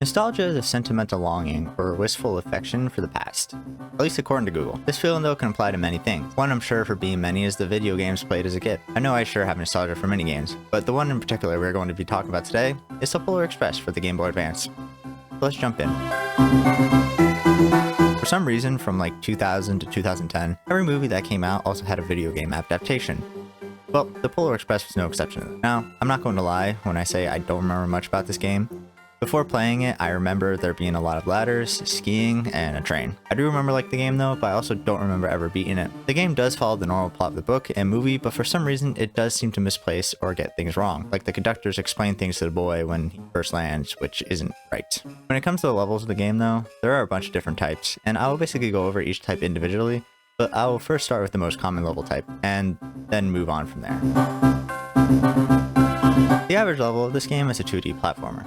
Nostalgia is a sentimental longing or wistful affection for the past, at least according to Google. This feeling though can apply to many things. One I'm sure for being many is the video games played as a kid. I know I sure have nostalgia for many games, but the one in particular we're going to be talking about today is the Polar Express for the Game Boy Advance. So let's jump in. For some reason, from like 2000 to 2010, every movie that came out also had a video game adaptation. Well, the Polar Express was no exception. Now, I'm not going to lie when I say I don't remember much about this game. Before playing it, I remember there being a lot of ladders, skiing, and a train. I do remember the game though, but I also don't remember ever beating it. The game does follow the normal plot of the book and movie, but for some reason it does seem to misplace or get things wrong. Like the conductors explain things to the boy when he first lands, which isn't right. When it comes to the levels of the game though, there are a bunch of different types, and I will basically go over each type individually, but I will first start with the most common level type, and then move on from there. The average level of this game is a 2D platformer.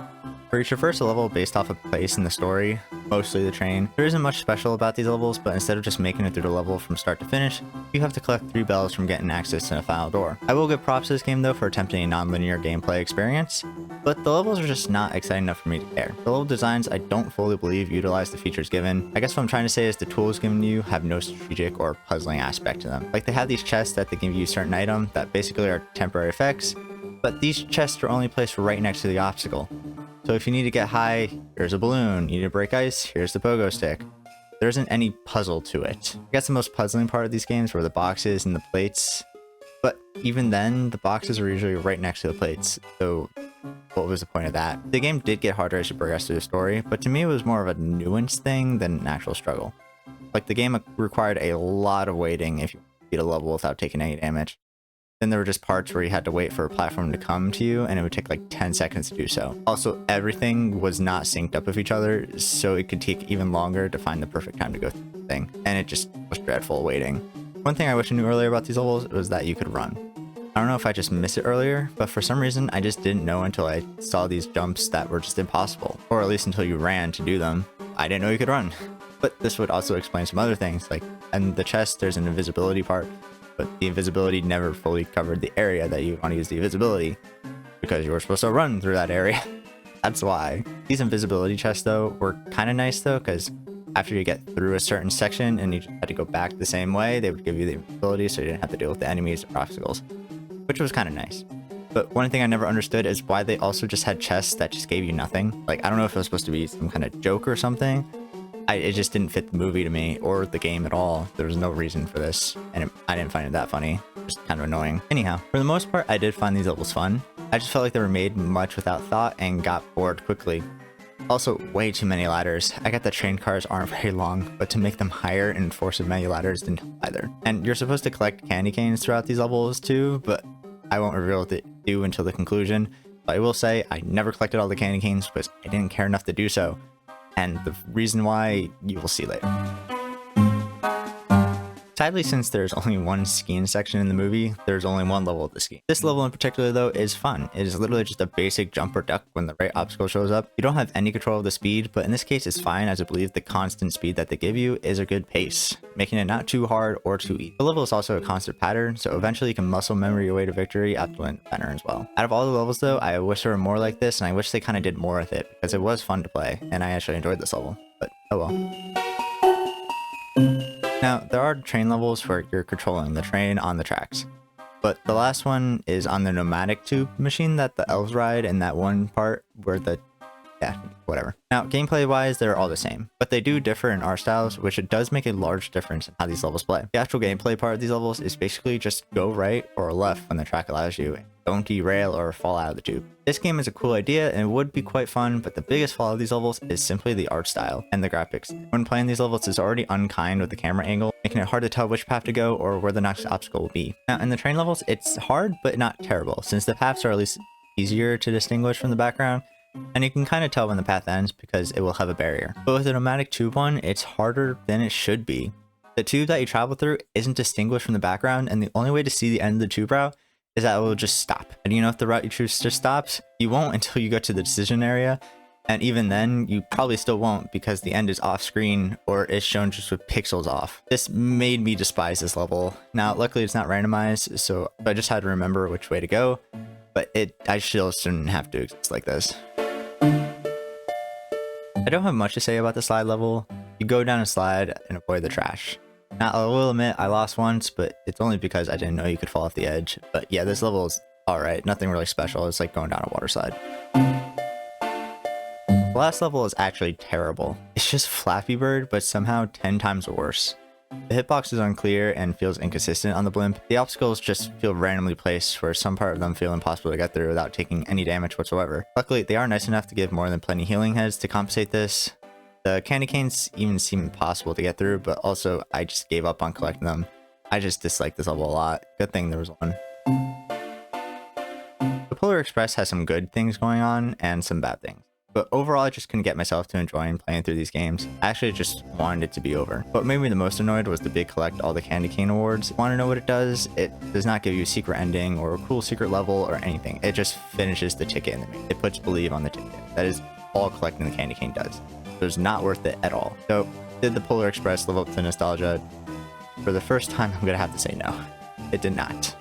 Where you traverse a level based off a place in the story, mostly the train. There isn't much special about these levels, but instead of just making it through the level from start to finish, you have to collect 3 bells from getting access to the final door. I will give props to this game though for attempting a non-linear gameplay experience, but the levels are just not exciting enough for me to care. The level designs I don't fully believe utilize the features given. I guess what I'm trying to say is the tools given to you have no strategic or puzzling aspect to them. Like they have these chests that they give you certain items that basically are temporary effects, but these chests are only placed right next to the obstacle. So if you need to get high, here's a balloon. You need to break ice, here's the pogo stick. There isn't any puzzle to it. I guess the most puzzling part of these games were the boxes and the plates. But even then, the boxes were usually right next to the plates. So what was the point of that? The game did get harder as you progress through the story, but to me it was more of a nuance thing than an actual struggle. Like the game required a lot of waiting if you beat a level without taking any damage. Then there were just parts where you had to wait for a platform to come to you, and it would take like 10 seconds to do so. Also, everything was not synced up with each other, so it could take even longer to find the perfect time to go through the thing, and it just was dreadful waiting. One thing I wish I knew earlier about these levels was that you could run. I don't know if I just missed it earlier, but for some reason I just didn't know until I saw these jumps that were just impossible, or at least until you ran to do them. I didn't know you could run. But this would also explain some other things, like in the chest there's an invisibility part, but the invisibility never fully covered the area that you want to use the invisibility, because you were supposed to run through that area. That's why. These invisibility chests though were kind of nice though, because after you get through a certain section and you just had to go back the same way, they would give you the invisibility so you didn't have to deal with the enemies or obstacles, which was kind of nice. But one thing I never understood is why they also just had chests that just gave you nothing. Like, I don't know if it was supposed to be some kind of joke or something. It just didn't fit the movie to me or the game at all. There was no reason for this, and I didn't find it that funny. Just kind of annoying. Anyhow, for the most part, I did find these levels fun. I just felt like they were made much without thought and got bored quickly. Also, way too many ladders. I get that train cars aren't very long, but to make them higher and enforce as many ladders didn't help either. And you're supposed to collect candy canes throughout these levels too, but I won't reveal what they do until the conclusion. But I will say I never collected all the candy canes because I didn't care enough to do so. And the reason why, you will see later. Sadly, since there's only one skiing section in the movie, there's only one level of the ski. This level in particular though is fun. It is literally just a basic jump or duck when the right obstacle shows up. You don't have any control of the speed, but in this case it's fine, as I believe the constant speed that they give you is a good pace, making it not too hard or too easy. The level is also a constant pattern, so eventually you can muscle memory your way to victory after learning the pattern as well. Out of all the levels though, I wish there were more like this, and I wish they kind of did more with it, because it was fun to play, and I actually enjoyed this level, but oh well. Now, there are train levels where you're controlling the train on the tracks, but the last one is on the pneumatic tube machine that the elves ride in that one part where whatever. Now, gameplay wise, they're all the same, but they do differ in art styles, which it does make a large difference in how these levels play. The actual gameplay part of these levels is basically just go right or left when the track allows you. Don't derail or fall out of the tube. This game is a cool idea and would be quite fun, but the biggest flaw of these levels is simply the art style and the graphics. When playing these levels, it's already unkind with the camera angle, making it hard to tell which path to go or where the next obstacle will be. Now, in the train levels, it's hard but not terrible, since the paths are at least easier to distinguish from the background, and you can kind of tell when the path ends because it will have a barrier. But with the pneumatic tube one, it's harder than it should be. The tube that you travel through isn't distinguished from the background, and the only way to see the end of the tube route is that it will just stop. And you know, if the route you choose just stops, you won't until you go to the decision area, and even then you probably still won't because the end is off screen or is shown just with pixels off. This made me despise this level. Now luckily it's not randomized, so I just had to remember which way to go, but I still shouldn't have to exist like this. I don't have much to say about the slide level. You go down a slide and avoid the trash. Now, I will admit I lost once, but it's only because I didn't know you could fall off the edge. But yeah, this level is alright, nothing really special. It's like going down a water slide. The last level is actually terrible. It's just Flappy Bird, but somehow 10 times worse. The hitbox is unclear and feels inconsistent on the blimp. The obstacles just feel randomly placed, where some part of them feel impossible to get through without taking any damage whatsoever. Luckily, they are nice enough to give more than plenty healing heads to compensate this. The candy canes even seem impossible to get through, but also I just gave up on collecting them. I just dislike this level a lot. Good thing there was one. The Polar Express has some good things going on and some bad things. But overall, I just couldn't get myself to enjoying playing through these games. I actually just wanted it to be over. What made me the most annoyed was the big collect all the candy cane awards. Want to know what it does? It does not give you a secret ending or a cool secret level or anything. It just finishes the ticket in the main. It puts believe on the ticket. That is all collecting the candy cane does. So it's not worth it at all. So did the Polar Express live up to nostalgia? For the first time, I'm gonna have to say no. It did not.